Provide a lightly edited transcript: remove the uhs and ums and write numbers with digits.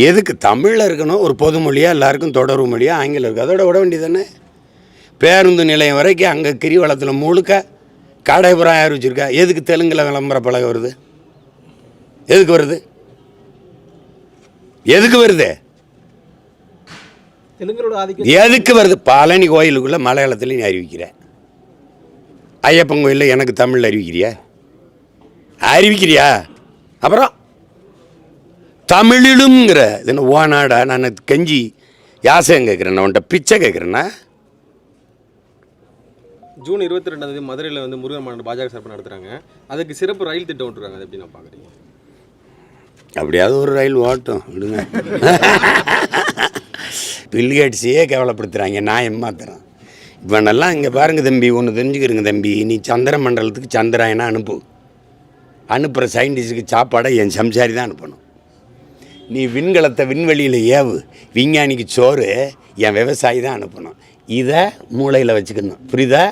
எதுக்கு தமிழில் இருக்கணும், ஒரு பொது மொழியாக எல்லாருக்கும் தொடர்பு மொழியாக ஆங்கிலம் இருக்குது, அதோட விட வேண்டியது தானே. பேருந்து நிலையம் வரைக்கும் அங்கே கிரிவலத்தில் முழுக்க கடைபுறம் யார் வச்சுருக்கா? எதுக்கு தெலுங்கில் விளம்பர பலகை வருது? எதுக்கு வருது? எதுக்கு வருது? எதுக்கு வருது? பழனி கோயிலுக்குள்ளே மலையாளத்தில் நீ அறிவிக்கிற, ஐயப்பன் கோயிலில் எனக்கு தமிழில் அறிவிக்கிறியா? அப்புறம் தமிழிலும்ங்கிற இது ஓநாடா? நான் கெஞ்சி யாசகம் கேட்குறேன், நான் உன்ட்ட பிச்சை கேட்குறேன்னா. ஜூன் 22 மதுரையில் வந்து முருகன் மாநாடு பாஜக சார்பாக நடத்துகிறாங்க. அதுக்கு சிறப்பு ரயில் திட்டம் விட்டுருக்காங்க. அது எப்படி நான் பார்க்குறீங்க? அப்படியாவது ஒரு ரயில் ஓட்டும் விடுங்க. பில்கேட்ஸையே கேவலப்படுத்துகிறாங்க, நான் ஏமாத்துறேன். இவனெல்லாம் இங்கே பாருங்க தம்பி, ஒன்று தெரிஞ்சுக்கிறங்க தம்பி, நீ சந்திர மண்டலத்துக்கு சந்திராயனா அனுப்புகிற சயின்டிஸ்டுக்கு சாப்பாடை என் சம்சாரி தான் அனுப்பணும். நீ விண்கலத்தை விண்வெளியில் ஏவு, விஞ்ஞானிக்கு சோறு என் விவசாயி தான் அனுப்பணும். இதை மூளையில் வச்சுக்கணும், புரியுதா?